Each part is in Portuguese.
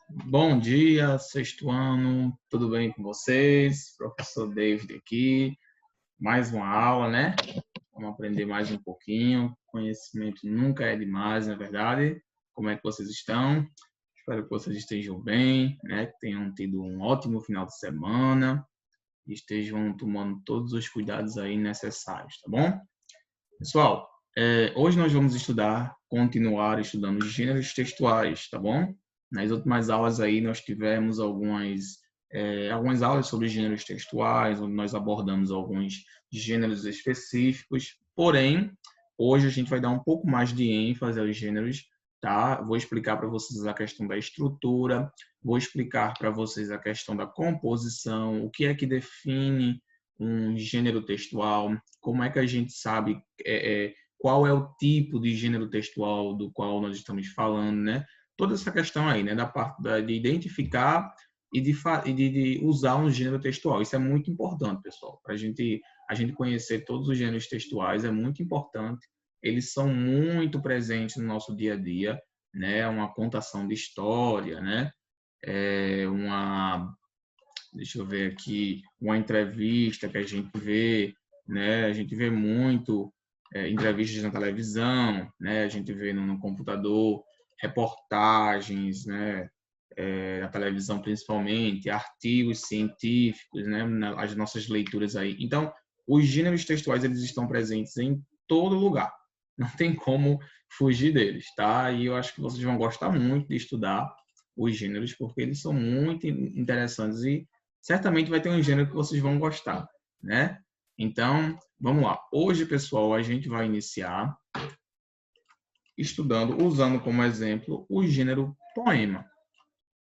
Bom dia, sexto ano, tudo bem com vocês? Professor David aqui, mais uma aula, né? Vamos aprender mais um pouquinho. Conhecimento nunca é demais, não é verdade? Como é que vocês estão? Espero que vocês estejam bem, né? Que tenham tido um ótimo final de semana e estejam tomando todos os cuidados aí necessários, tá bom? Pessoal, hoje nós vamos continuar estudando gêneros textuais, tá bom? Nas últimas aulas aí nós tivemos algumas aulas sobre gêneros textuais, onde nós abordamos alguns gêneros específicos, porém, hoje a gente vai dar um pouco mais de ênfase aos gêneros, tá? Vou explicar para vocês a questão da estrutura, vou explicar para vocês a questão da composição, o que é que define um gênero textual, como é que a gente sabe qual é o tipo de gênero textual do qual nós estamos falando, né? Toda essa questão aí, né, da parte de identificar e de usar um gênero textual. Isso é muito importante, pessoal, para a gente conhecer todos os gêneros textuais, é muito importante. Eles são muito presentes no nosso dia a dia, né? Uma contação de história, né? Deixa eu ver aqui, uma entrevista que a gente vê, né? A gente vê muito entrevistas na televisão, né? A gente vê no computador reportagens, né? Na televisão principalmente, artigos científicos, né? As nossas leituras aí. Então, os gêneros textuais eles estão presentes em todo lugar. Não tem como fugir deles, tá? E eu acho que vocês vão gostar muito de estudar os gêneros, porque eles são muito interessantes e certamente vai ter um gênero que vocês vão gostar, né? Então, vamos lá. Hoje, pessoal, a gente vai iniciar usando como exemplo o gênero poema.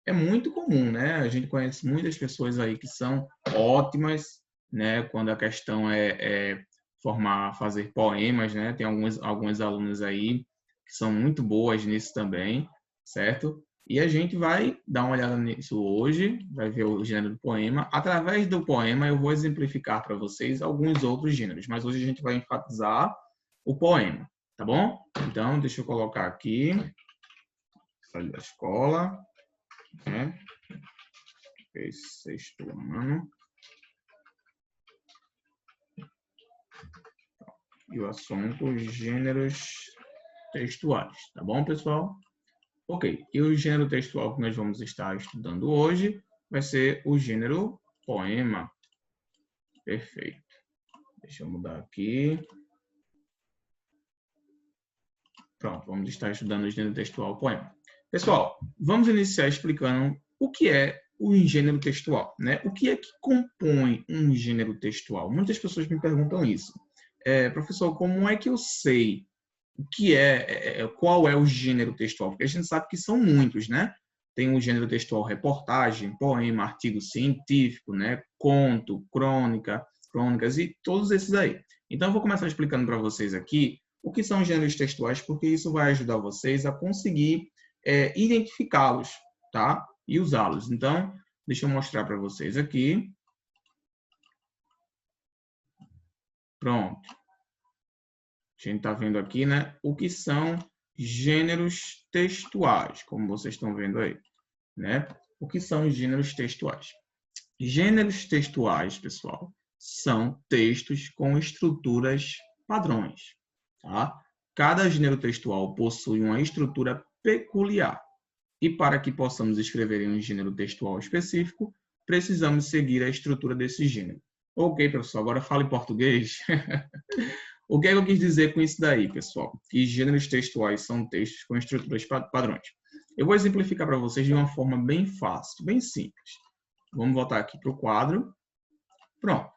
É muito comum, né? A gente conhece muitas pessoas aí que são ótimas, né? Quando a questão é fazer poemas, né? Tem alguns alunos aí que são muito boas nisso também, certo? E a gente vai dar uma olhada nisso hoje, vai ver o gênero do poema. Através do poema, eu vou exemplificar para vocês alguns outros gêneros, mas hoje a gente vai enfatizar o poema, tá bom? Então, deixa eu colocar aqui, sair da escola, né? Sexto ano. E o assunto, gêneros textuais, tá bom, pessoal? Ok, e o gênero textual que nós vamos estar estudando hoje vai ser o gênero poema. Perfeito. Deixa eu mudar aqui. Pronto, vamos estar estudando o gênero textual poema. Pessoal, vamos iniciar explicando o que é o gênero textual, né? O que é que compõe um gênero textual? Muitas pessoas me perguntam isso. Professor, como é que eu sei o que qual é o gênero textual? Porque a gente sabe que são muitos, né? Tem o gênero textual reportagem, poema, artigo científico, né? Conto, crônicas e todos esses aí. Então, eu vou começar explicando para vocês aqui o que são gêneros textuais, porque isso vai ajudar vocês a conseguir identificá-los, tá? E usá-los. Então, deixa eu mostrar para vocês aqui. Pronto. A gente está vendo aqui, né? O que são gêneros textuais, como vocês estão vendo aí, né? O que são gêneros textuais? Gêneros textuais, pessoal, são textos com estruturas padrões, tá? Cada gênero textual possui uma estrutura peculiar. E para que possamos escrever em um gênero textual específico, precisamos seguir a estrutura desse gênero. Ok, professor, agora fala em português. O que é que eu quis dizer com isso daí, pessoal? Que gêneros textuais são textos com estruturas padrões. Eu vou exemplificar para vocês de uma forma bem fácil, bem simples. Vamos voltar aqui para o quadro. Pronto.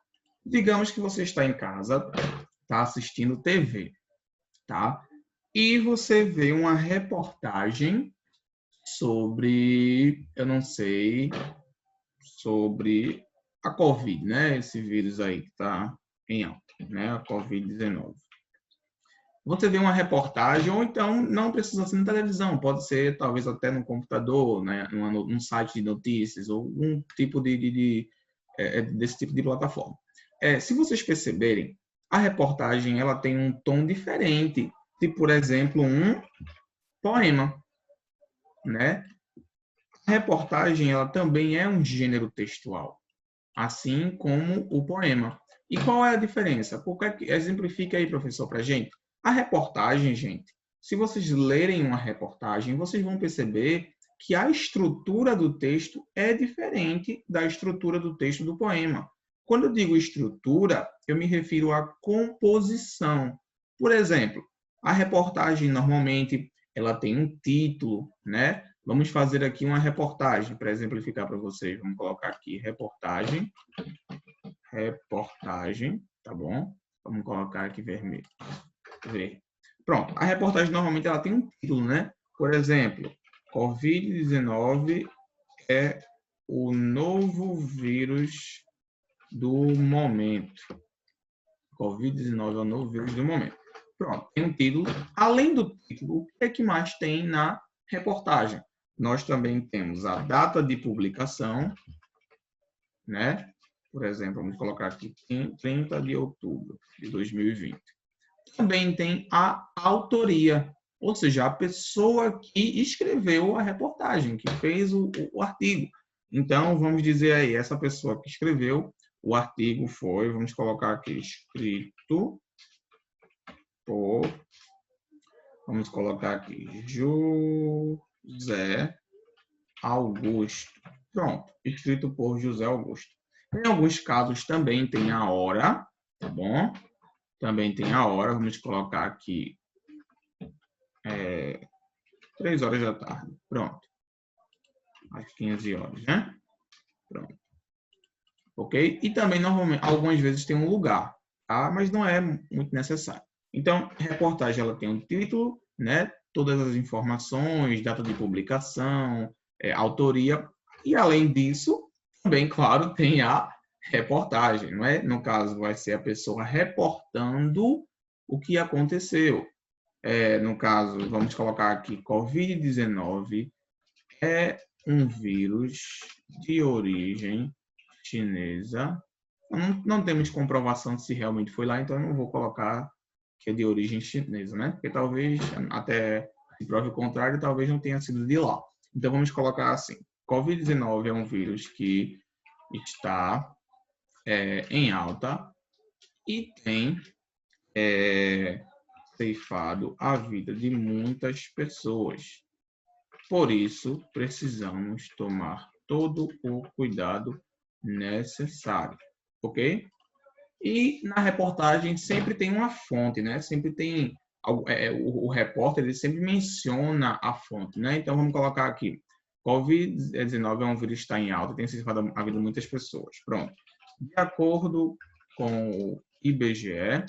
Digamos que você está em casa, está assistindo TV, tá? E você vê uma reportagem sobre, eu não sei, sobre a Covid, né? Esse vírus aí que está em alta, né? A Covid-19. Você vê uma reportagem, ou então não precisa ser na televisão, pode ser talvez até no computador, né? Num site de notícias, ou um tipo desse tipo de plataforma. Se vocês perceberem, a reportagem ela tem um tom diferente de, por exemplo, um poema, né? A reportagem ela também é um gênero textual, assim como o poema. E qual é a diferença? Exemplifica aí, professor, para a gente. A reportagem, gente, se vocês lerem uma reportagem, vocês vão perceber que a estrutura do texto é diferente da estrutura do texto do poema. Quando eu digo estrutura, eu me refiro à composição. Por exemplo, a reportagem normalmente ela tem um título, né? Vamos fazer aqui uma reportagem para exemplificar para vocês. Vamos colocar aqui reportagem, tá bom? Vamos colocar aqui vermelho. Pronto, a reportagem normalmente ela tem um título, né? Por exemplo, Covid-19 é o novo vírus do momento. Covid-19 é o novo vírus do momento. Pronto, tem um título. Além do título, o que é que mais tem na reportagem? Nós também temos a data de publicação, né? Por exemplo, vamos colocar aqui 30 de outubro de 2020. Também tem a autoria, ou seja, a pessoa que escreveu a reportagem, que fez o artigo. Então, vamos dizer aí, essa pessoa que escreveu o artigo foi, vamos colocar aqui, escrito por, vamos colocar aqui, José Augusto. Pronto, escrito por José Augusto. Em alguns casos também tem a hora, tá bom? Também tem a hora, vamos colocar aqui 3 horas da tarde. Pronto. Às 15 horas, né? Pronto. Ok? E também, normalmente, algumas vezes tem um lugar, tá? Mas não é muito necessário. Então, reportagem, ela tem um título, né? Todas as informações, data de publicação, autoria. E, além disso, também, claro, tem a reportagem, não é? No caso, vai ser a pessoa reportando o que aconteceu. No caso, vamos colocar aqui, Covid-19 é um vírus de origem chinesa. Não temos comprovação se realmente foi lá, então eu não vou colocar que é de origem chinesa, né? Porque talvez, até se prove o contrário, talvez não tenha sido de lá. Então vamos colocar assim, Covid-19 é um vírus que está em alta e tem ceifado a vida de muitas pessoas. Por isso, precisamos tomar todo o cuidado necessário, ok? E na reportagem sempre tem uma fonte, né? Sempre tem o repórter, ele sempre menciona a fonte, né? Então vamos colocar aqui: Covid-19 é um vírus que está em alta, tem ceifado a vida de muitas pessoas. Pronto. De acordo com o IBGE,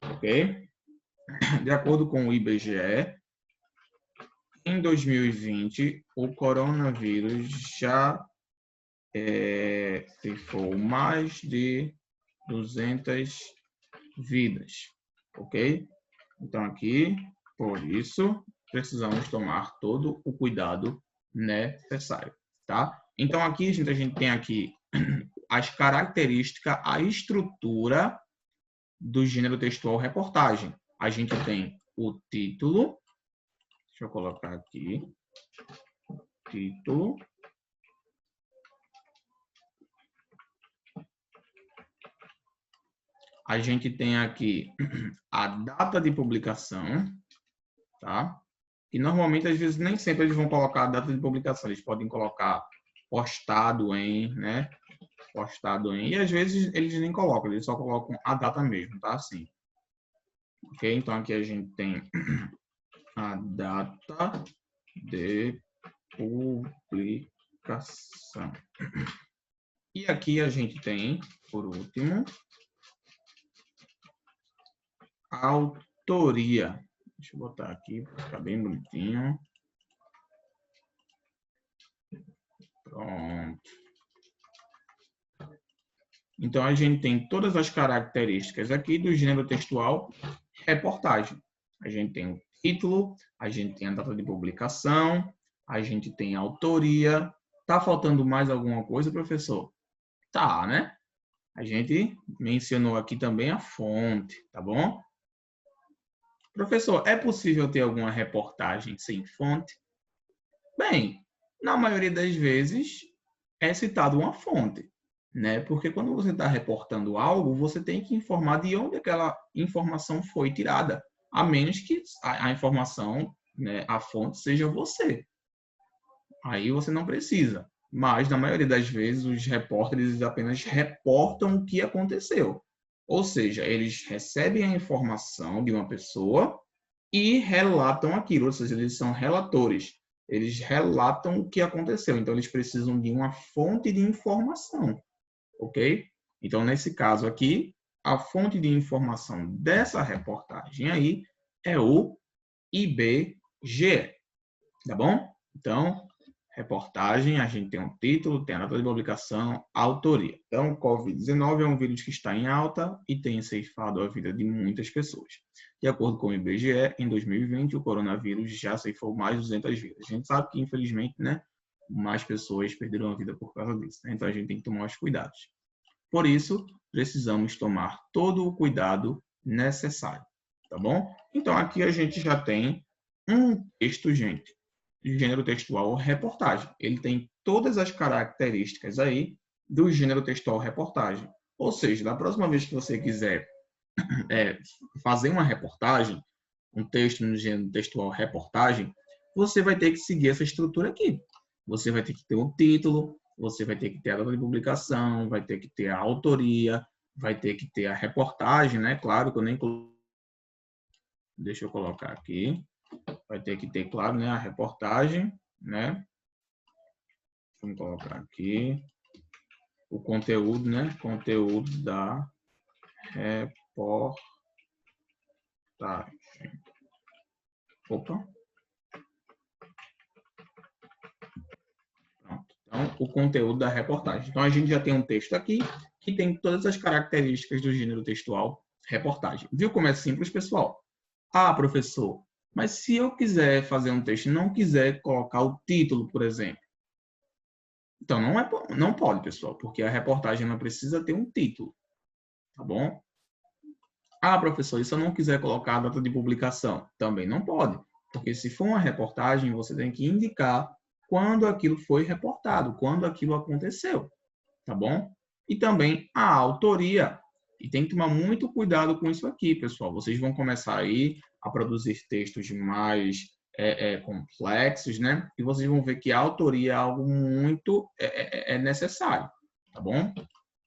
ok? De acordo com o IBGE, em 2020, o coronavírus já ceifou mais de 200 vidas, ok? Então, aqui, por isso, precisamos tomar todo o cuidado necessário, tá? Então, aqui, gente, a gente tem aqui as características, a estrutura do gênero textual reportagem. A gente tem o título, deixa eu colocar aqui, título. A gente tem aqui a data de publicação, tá? E normalmente, às vezes, nem sempre eles vão colocar a data de publicação. Eles podem colocar postado em, né? Postado em. E às vezes eles nem colocam, eles só colocam a data mesmo, tá? Assim. Ok? Então aqui a gente tem a data de publicação. E aqui a gente tem, por último, a autoria. Deixa eu botar aqui para ficar bem bonitinho. Pronto. Então, a gente tem todas as características aqui do gênero textual reportagem. A gente tem o título, a gente tem a data de publicação, a gente tem a autoria. Tá faltando mais alguma coisa, professor? Tá, né? A gente mencionou aqui também a fonte, tá bom? Professor, é possível ter alguma reportagem sem fonte? Bem, Na maioria das vezes, é citada uma fonte, né? Porque quando você está reportando algo, você tem que informar de onde aquela informação foi tirada, a menos que a informação, né, a fonte seja você. Aí você não precisa. Mas, na maioria das vezes, os repórteres apenas reportam o que aconteceu. Ou seja, eles recebem a informação de uma pessoa e relatam aquilo. Ou seja, eles são relatores. Eles relatam o que aconteceu. Então, eles precisam de uma fonte de informação. Ok? Então, nesse caso aqui, a fonte de informação dessa reportagem aí é o IBGE. Tá bom? Então, reportagem, a gente tem um título, tem a data de publicação, a autoria. Então, Covid-19 é um vírus que está em alta e tem ceifado a vida de muitas pessoas. De acordo com o IBGE, em 2020, o coronavírus já ceifou mais de 200 vidas. A gente sabe que, infelizmente, né, mais pessoas perderam a vida por causa disso. Né? Então, a gente tem que tomar os cuidados. Por isso, precisamos tomar todo o cuidado necessário. Tá bom? Então, aqui a gente já tem um texto, gente, de gênero textual reportagem. Ele tem todas as características aí do gênero textual reportagem. Ou seja, da próxima vez que você quiser fazer uma reportagem, um texto no gênero textual reportagem, você vai ter que seguir essa estrutura aqui. Você vai ter que ter um título, você vai ter que ter a data de publicação, vai ter que ter a autoria, vai ter que ter a reportagem, né? Claro que eu nem... Deixa eu colocar aqui. Vai ter que ter, claro, né, a reportagem, né? Vamos colocar aqui o conteúdo, né? Conteúdo da reportagem. Opa. Pronto. Então, o conteúdo da reportagem. Então, a gente já tem um texto aqui que tem todas as características do gênero textual reportagem. Viu como é simples, pessoal? Ah, professor, mas se eu quiser fazer um texto e não quiser colocar o título, por exemplo, então não pode, pessoal, porque a reportagem não precisa ter um título, tá bom? Ah, professor, e se eu não quiser colocar a data de publicação? Também não pode, porque se for uma reportagem, você tem que indicar quando aquilo foi reportado, quando aquilo aconteceu, tá bom? E também a autoria. E tem que tomar muito cuidado com isso aqui, pessoal. Vocês vão começar aí a produzir textos mais complexos, né? E vocês vão ver que a autoria é algo muito necessário, tá bom?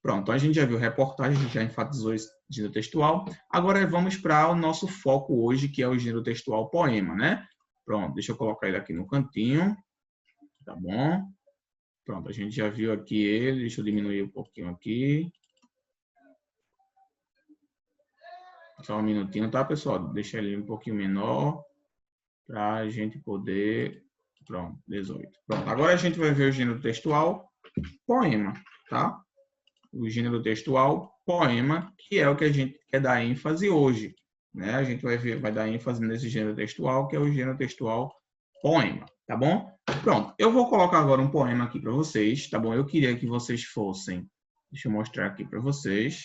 Pronto, a gente já viu reportagem, a gente já enfatizou esse gênero textual. Agora vamos para o nosso foco hoje, que é o gênero textual poema, né? Pronto, deixa eu colocar ele aqui no cantinho, tá bom? Pronto, a gente já viu aqui ele, deixa eu diminuir um pouquinho aqui. Só um minutinho, tá, pessoal? Deixa ele um pouquinho menor para a gente poder... Pronto, 18. Pronto, agora a gente vai ver o gênero textual poema, tá? O gênero textual poema, que é o que a gente quer dar ênfase hoje, né? A gente vai dar ênfase nesse gênero textual, que é o gênero textual poema, tá bom? Pronto, eu vou colocar agora um poema aqui para vocês, tá bom? Eu queria que vocês fossem... Deixa eu mostrar aqui para vocês.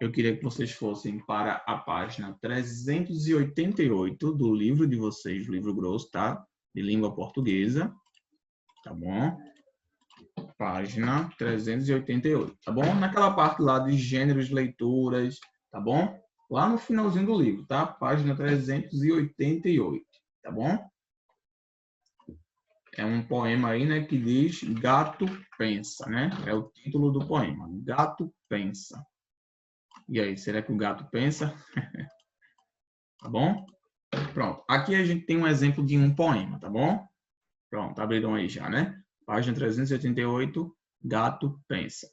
Eu queria que vocês fossem para a página 388 do livro de vocês, do livro grosso, tá? De língua portuguesa, tá bom? Página 388, tá bom? Naquela parte lá de gêneros, leituras, tá bom? Lá no finalzinho do livro, tá? Página 388, tá bom? É um poema aí, né, que diz Gato Pensa, né? É o título do poema, Gato Pensa. E aí, será que o gato pensa? Tá bom? Pronto. Aqui a gente tem um exemplo de um poema, tá bom? Pronto, abriram aí já, né? Página 388, Gato Pensa.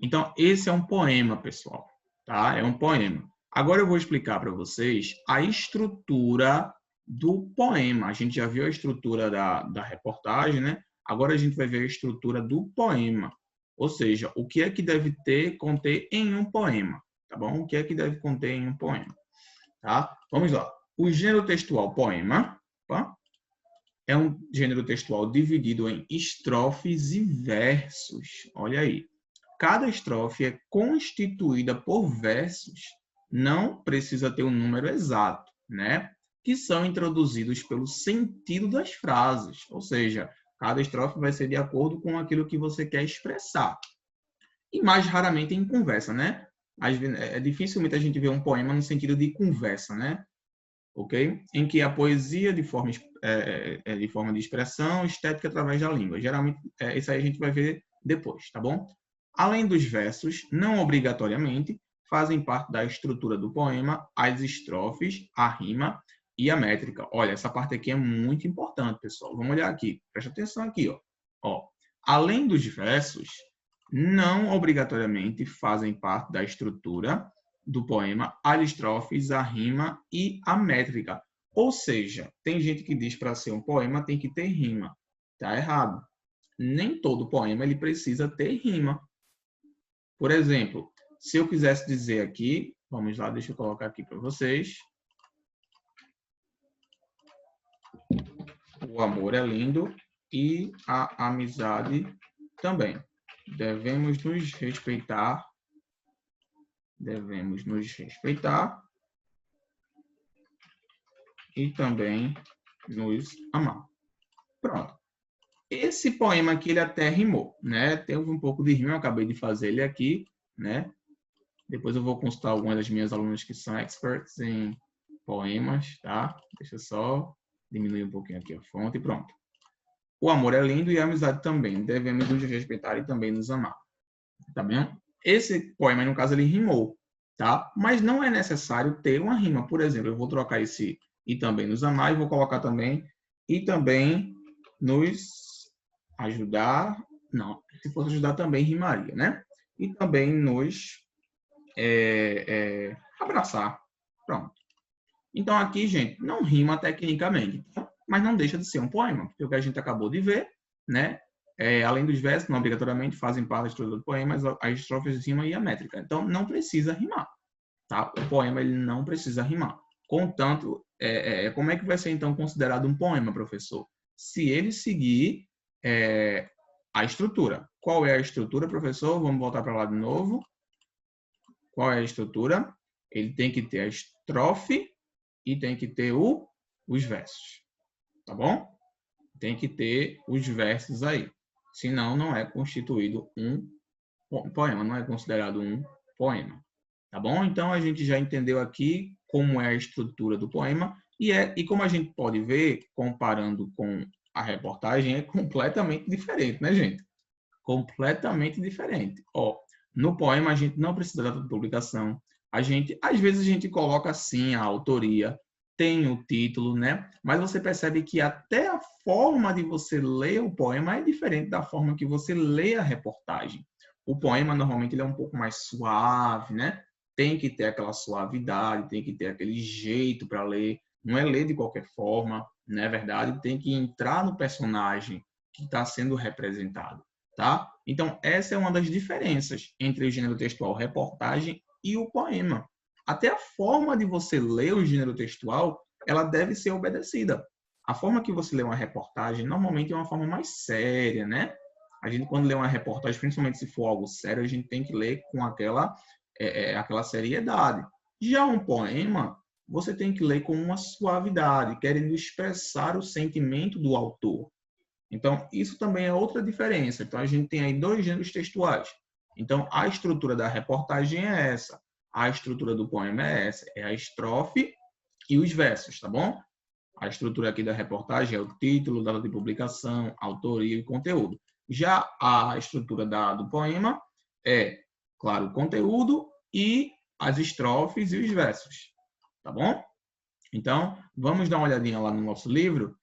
Então, esse é um poema, pessoal, tá? É um poema. Agora eu vou explicar para vocês a estrutura do poema. A gente já viu a estrutura da reportagem, né? Agora a gente vai ver a estrutura do poema. Ou seja, o que é que deve conter em um poema, tá bom? O que é que deve conter em um poema, tá? Vamos lá. O gênero textual poema, tá? É um gênero textual dividido em estrofes e versos. Olha aí. Cada estrofe é constituída por versos, não precisa ter um número exato, né? Que são introduzidos pelo sentido das frases. Ou seja, Cada estrofe vai ser de acordo com aquilo que você quer expressar. E mais raramente em conversa, né? É dificilmente a gente vê um poema no sentido de conversa, né? Ok? Em que a poesia de forma de expressão, estética através da língua. Geralmente, isso aí a gente vai ver depois, tá bom? Além dos versos, não obrigatoriamente, fazem parte da estrutura do poema as estrofes, a rima e a métrica. Olha, essa parte aqui é muito importante, pessoal. Vamos olhar aqui. Presta atenção aqui, ó. Além dos versos, não obrigatoriamente fazem parte da estrutura do poema as estrofes, a rima e a métrica. Ou seja, tem gente que diz para ser um poema tem que ter rima. Tá errado. Nem todo poema ele precisa ter rima. Por exemplo, se eu quisesse dizer aqui, vamos lá, deixa eu colocar aqui para vocês. O amor é lindo e a amizade também. Devemos nos respeitar. Devemos nos respeitar e também nos amar. Pronto. Esse poema aqui, ele até rimou, né? Tem um pouco de rima, eu acabei de fazer ele aqui, né? Depois eu vou consultar algumas das minhas alunas que são experts em poemas, tá? Deixa eu só diminuir um pouquinho aqui a fonte e pronto. O amor é lindo e a amizade também. Devemos nos respeitar e também nos amar. Tá bem? Esse poema, no caso, ele rimou, tá? Mas não é necessário ter uma rima. Por exemplo, eu vou trocar esse e também nos amar e vou colocar também e também nos ajudar. Não, se fosse ajudar também rimaria, né? E também nos abraçar. Pronto. Então aqui, gente, não rima tecnicamente, mas não deixa de ser um poema, porque o que a gente acabou de ver, né? Além dos versos, não obrigatoriamente fazem parte da estrutura do poema, as estrofes de rima e a métrica. Então não precisa rimar, tá? O poema ele não precisa rimar. Contanto, como é que vai ser então considerado um poema, professor? Se ele seguir a estrutura. Qual é a estrutura, professor? Vamos voltar para lá de novo. Qual é a estrutura? Ele tem que ter a estrofe e tem que ter os versos. Tá bom? Tem que ter os versos aí. Senão, não é constituído um poema, não é considerado um poema. Tá bom? Então, a gente já entendeu aqui como é a estrutura do poema e como a gente pode ver, comparando com a reportagem, é completamente diferente, né, gente? Completamente diferente. No poema, a gente não precisa da data de publicação. Às vezes, a gente coloca assim a autoria, tem o título, né? Mas você percebe que até a forma de você ler o poema é diferente da forma que você lê a reportagem. O poema, normalmente, ele é um pouco mais suave, né? Tem que ter aquela suavidade, tem que ter aquele jeito para ler. Não é ler de qualquer forma, não é verdade? Tem que entrar no personagem que está sendo representado. Tá? Então, essa é uma das diferenças entre o gênero textual reportagem e o poema. Até a forma de você ler o gênero textual, ela deve ser obedecida. A forma que você lê uma reportagem, normalmente é uma forma mais séria, né? A gente, quando lê uma reportagem, principalmente se for algo sério, a gente tem que ler com aquela seriedade. Já um poema, você tem que ler com uma suavidade, querendo expressar o sentimento do autor. Então, isso também é outra diferença. Então, a gente tem aí dois gêneros textuais. Então, a estrutura da reportagem é essa. A estrutura do poema é essa. É a estrofe e os versos, tá bom? A estrutura aqui da reportagem é o título, data de publicação, autoria e conteúdo. Já a estrutura do poema é, claro, o conteúdo e as estrofes e os versos, tá bom? Então, vamos dar uma olhadinha lá no nosso livro,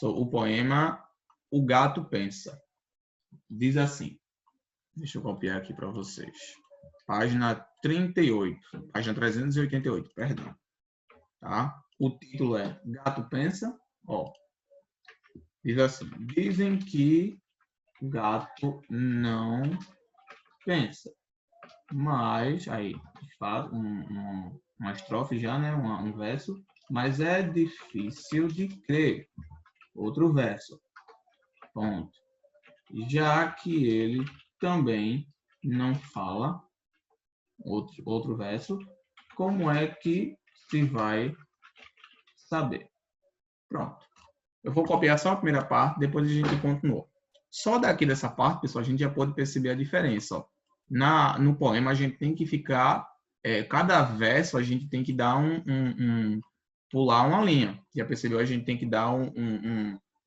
o poema O Gato Pensa. Diz assim, deixa eu copiar aqui para vocês. Página 38, página 388, perdão. Tá? O título é Gato Pensa. Diz assim, dizem que gato não pensa. Mas, aí, faz uma estrofe já, né? Um verso. Mas é difícil de crer. Outro verso. Ponto. Já que ele também não fala, outro verso, como é que se vai saber? Pronto. Eu vou copiar só a primeira parte, depois a gente continua. Só daqui dessa parte, pessoal, a gente já pode perceber a diferença. Ó. No poema, a gente tem que ficar... cada verso, a gente tem que dar pular uma linha. Já percebeu? A gente tem que dar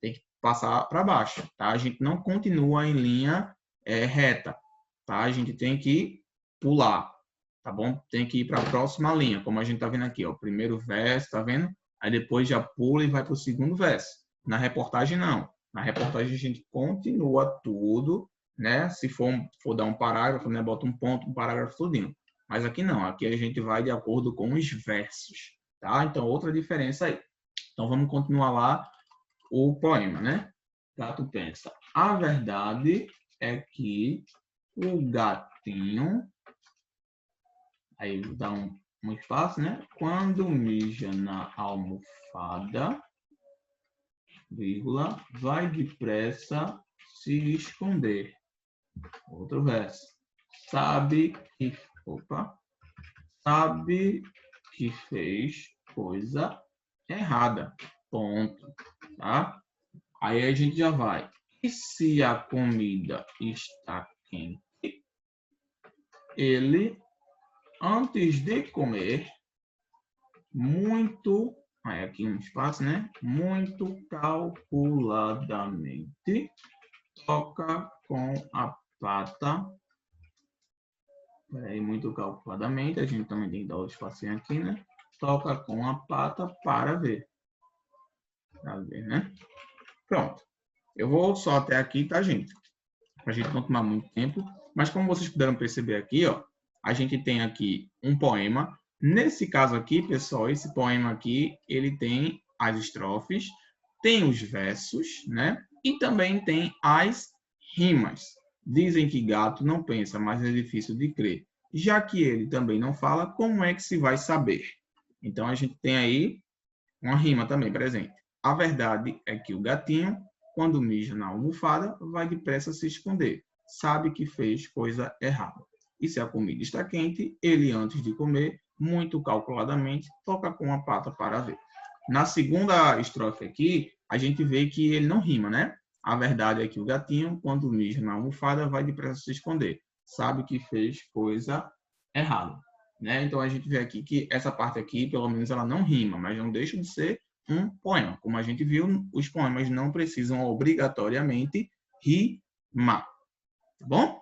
tem que passar para baixo, tá? A gente não continua em linha reta, tá? A gente tem que pular, tá bom? Tem que ir para a próxima linha, como a gente tá vendo aqui, ó. Primeiro verso, tá vendo? Aí depois já pula e vai para o segundo verso. Na reportagem, não. Na reportagem, a gente continua tudo, né? Se for dar um parágrafo, né? Bota um ponto, um parágrafo tudinho. Mas aqui não. Aqui a gente vai de acordo com os versos, tá? Então, outra diferença aí. Então, vamos continuar lá o poema, né? Gato pensa. A verdade é que o gatinho... Aí dá um espaço, né? Quando mija na almofada, vírgula, vai depressa se esconder. Outro verso. Sabe que fez coisa errada. Ponto. Tá? Aí a gente já vai. E se a comida está quente, ele, antes de comer, muito, aí aqui um espaço, né? Muito calculadamente, toca com a pata. Peraí, muito calculadamente, a gente também tem que dar o espacinho aqui, né? Toca com a pata para ver. Para ver, né? Pronto. Eu vou só até aqui, tá, gente? Para a gente não tomar muito tempo. Mas como vocês puderam perceber aqui, ó, a gente tem aqui um poema. Nesse caso aqui, pessoal, esse poema aqui, ele tem as estrofes, tem os versos, né? E também tem as rimas. Dizem que gato não pensa, mas é difícil de crer. Já que ele também não fala, como é que se vai saber? Então, a gente tem aí uma rima também presente. A verdade é que o gatinho, quando mija na almofada, vai depressa se esconder. Sabe que fez coisa errada. E se a comida está quente, ele, antes de comer, muito calculadamente, toca com a pata para ver. Na segunda estrofe aqui, a gente vê que ele não rima, né? A verdade é que o gatinho, quando mija na almofada, vai depressa se esconder. Sabe que fez coisa errada. Né? Então, a gente vê aqui que essa parte aqui, pelo menos, ela não rima, mas não deixa de ser um poema. Como a gente viu, os poemas não precisam obrigatoriamente rimar. Tá bom?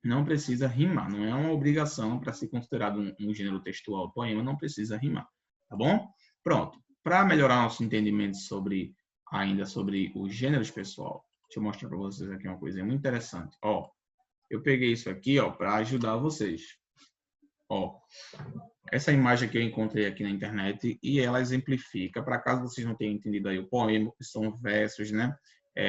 Não precisa rimar. Não é uma obrigação para ser considerado um gênero textual. O poema não precisa rimar. Tá bom? Pronto. Para melhorar nosso entendimento ainda sobre os gêneros, pessoal, deixa eu mostrar para vocês aqui uma coisa muito interessante. Ó, eu peguei isso aqui, ó, para ajudar vocês. Ó, essa imagem que eu encontrei aqui na internet e ela exemplifica, para caso vocês não tenham entendido aí o poema, o que são versos, né?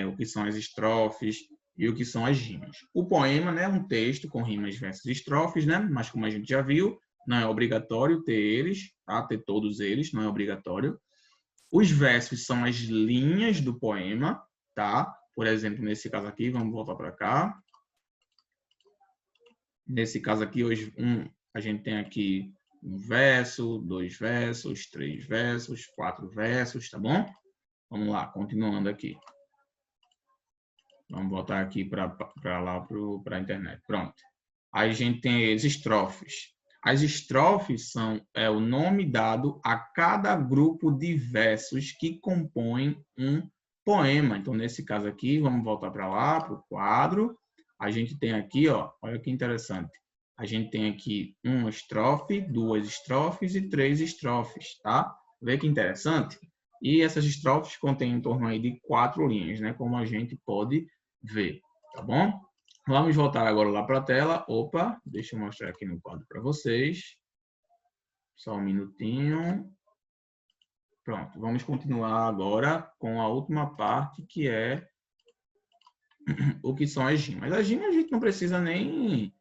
O que são as estrofes e o que são as rimas. O poema, né, é um texto com rimas, versos e estrofes, né? Mas como a gente já viu, não é obrigatório ter eles, tá? Ter todos eles, não é obrigatório. Os versos são as linhas do poema, tá? Por exemplo, nesse caso aqui, vamos voltar para cá. Nesse caso aqui, hoje, a gente tem aqui um verso, 2 versos, 3 versos, 4 versos, tá bom? Vamos lá, continuando aqui. Vamos voltar aqui para lá para a internet. Pronto. Aí a gente tem as estrofes. As estrofes são o nome dado a cada grupo de versos que compõem um poema. Então, nesse caso aqui, vamos voltar para lá, para o quadro. A gente tem aqui, ó, olha que interessante. A gente tem aqui uma estrofe, 2 estrofes e 3 estrofes, tá? Vê que interessante? E essas estrofes contêm em torno aí de 4 linhas, né? Como a gente pode ver, tá bom? Vamos voltar agora lá para a tela. Opa, deixa eu mostrar aqui no quadro para vocês. Só um minutinho. Pronto, vamos continuar agora com a última parte, que é o que são as rimas. As rimas a gente não precisa nem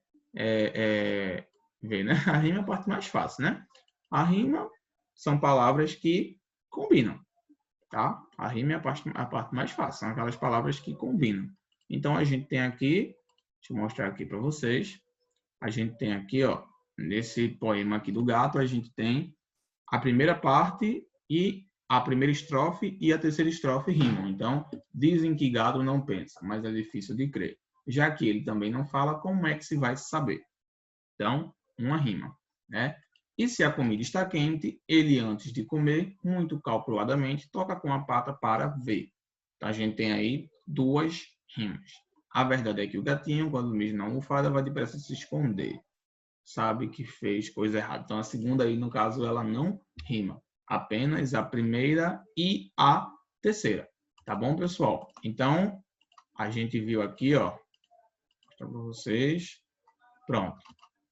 ver, né? A rima é a parte mais fácil, né? A rima são palavras que combinam, tá? A rima é a parte mais fácil, são aquelas palavras que combinam. Então, a gente tem aqui, deixa eu mostrar aqui para vocês, a gente tem aqui, ó, nesse poema aqui do gato, a gente tem a primeira parte e a primeira estrofe e a terceira estrofe rimam. Então, dizem que gado não pensa, mas é difícil de crer. Já que ele também não fala, como é que se vai saber? Então, uma rima, né? E se a comida está quente, ele antes de comer, muito calculadamente, toca com a pata para ver. Então, a gente tem aí duas rimas. A verdade é que o gatinho, quando mija na almofada, vai depressa se esconder. Sabe que fez coisa errada. Então, a segunda aí, no caso, ela não rima. Apenas a primeira e a terceira. Tá bom, pessoal? Então, a gente viu aqui, ó. Vou mostrar para vocês. Pronto.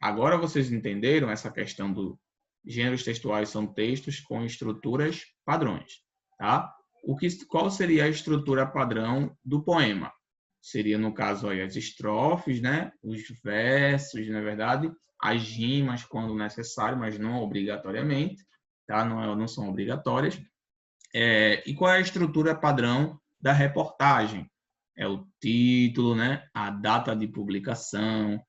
Agora vocês entenderam essa questão do gêneros textuais são textos com estruturas padrões, tá? Qual seria a estrutura padrão do poema? Seria, no caso, aí, as estrofes, né? Os versos, na verdade, as rimas quando necessário, mas não obrigatoriamente, tá? Não são obrigatórias. E qual é a estrutura padrão da reportagem? É o título, né? A data de publicação,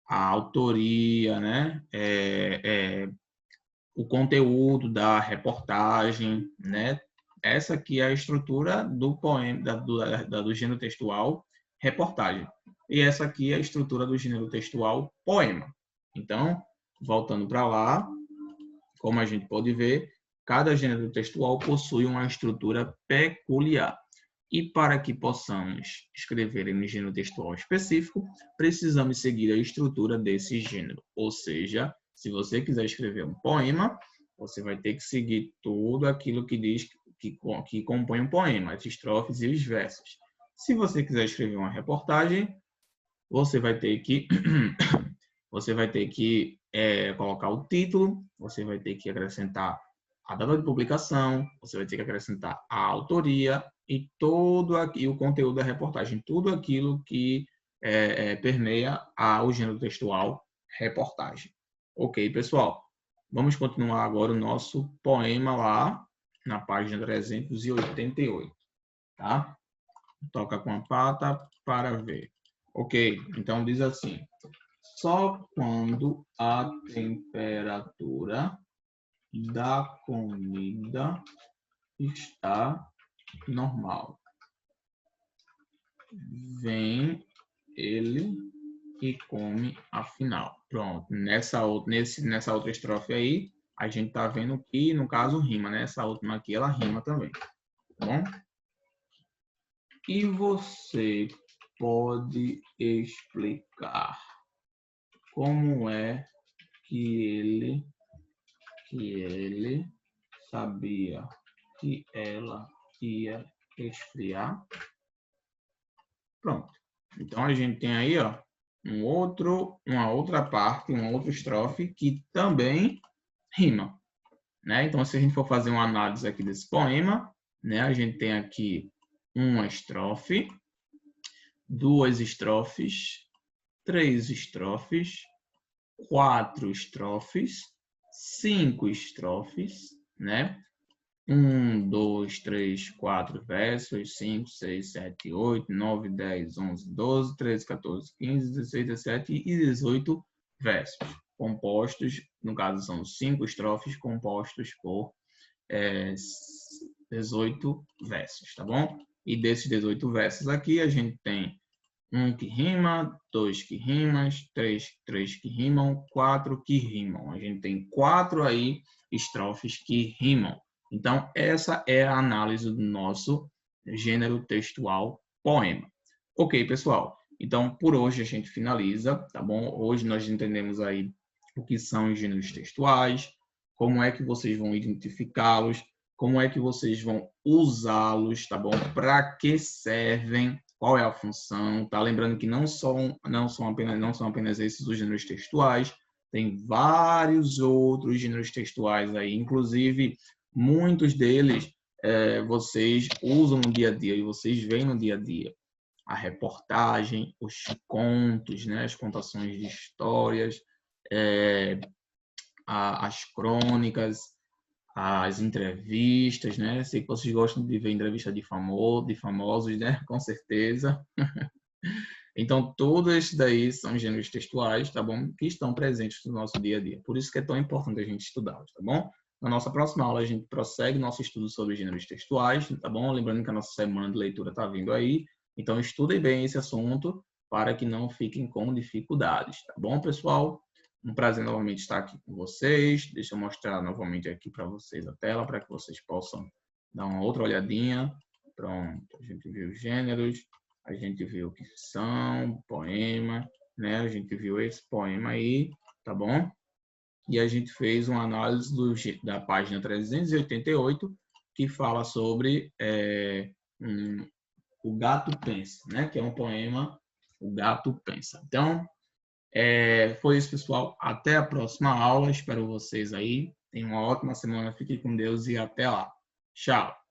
a autoria, né? O conteúdo da reportagem, né? Essa aqui é a estrutura do poema, do gênero textual reportagem. E essa aqui é a estrutura do gênero textual poema. Então, voltando para lá, como a gente pode ver, cada gênero textual possui uma estrutura peculiar. E para que possamos escrever em um gênero textual específico, precisamos seguir a estrutura desse gênero. Ou seja, se você quiser escrever um poema, você vai ter que seguir tudo aquilo que diz que compõe um poema, as estrofes e os versos. Se você quiser escrever uma reportagem, você vai ter que colocar o título, você vai ter que acrescentar a data de publicação, você vai ter que acrescentar a autoria e todo aqui o conteúdo da reportagem, tudo aquilo que permeia o gênero textual reportagem. Ok, pessoal? Vamos continuar agora o nosso poema lá na página 388, tá? Toca com a pata para ver. Ok, então diz assim: só quando a temperatura da comida está normal, vem ele e come afinal. Pronto, nessa outra estrofe aí, a gente tá vendo que, no caso, rima, né? Essa última aqui, ela rima também, tá bom? E você pode explicar como é que ele sabia que ela ia esfriar? Pronto. Então, a gente tem aí, ó, uma outra parte, uma outra estrofe que também rima, né? Então, se a gente for fazer uma análise aqui desse poema, né, a gente tem aqui uma estrofe, duas estrofes, três estrofes, quatro estrofes, cinco estrofes, né? 1, 2, 3, 4 versos, 5, 6, 7, 8, 9, 10, 11, 12, 13, 14, 15, 16, 17 e 18 versos, compostos, no caso são 5 estrofes compostos por 18 versos, tá bom? E desses 18 versos aqui, a gente tem um que rima, dois que rimam, três que rimam, quatro que rimam. A gente tem 4 aí estrofes que rimam. Então, essa é a análise do nosso gênero textual poema. Ok, pessoal? Então, por hoje a gente finaliza, tá bom? Hoje nós entendemos aí o que são os gêneros textuais, como é que vocês vão identificá-los, como é que vocês vão usá-los, tá bom? Para que servem, qual é a função, tá? Lembrando que não são apenas esses os gêneros textuais, tem vários outros gêneros textuais aí, inclusive muitos deles vocês usam no dia a dia e vocês veem no dia a dia. A reportagem, os contos, né? As contações de histórias, as crônicas, as entrevistas, né? Sei que vocês gostam de ver entrevista de famosos, né? Com certeza. Então, todos esses daí são gêneros textuais, tá bom? Que estão presentes no nosso dia a dia. Por isso que é tão importante a gente estudá-los, tá bom? Na nossa próxima aula, a gente prossegue nosso estudo sobre gêneros textuais, tá bom? Lembrando que a nossa semana de leitura está vindo aí. Então, estudem bem esse assunto para que não fiquem com dificuldades, tá bom, pessoal? Um prazer novamente estar aqui com vocês. Deixa eu mostrar novamente aqui para vocês a tela, para que vocês possam dar uma outra olhadinha. Pronto, a gente viu os gêneros, a gente viu o que são, poema, né? A gente viu esse poema aí, tá bom? E a gente fez uma análise da página 388, que fala sobre O Gato Pensa, né? Que é um poema, O Gato Pensa. Então, foi isso, pessoal. Até a próxima aula. Espero vocês aí. Tenham uma ótima semana. Fiquem com Deus e até lá. Tchau.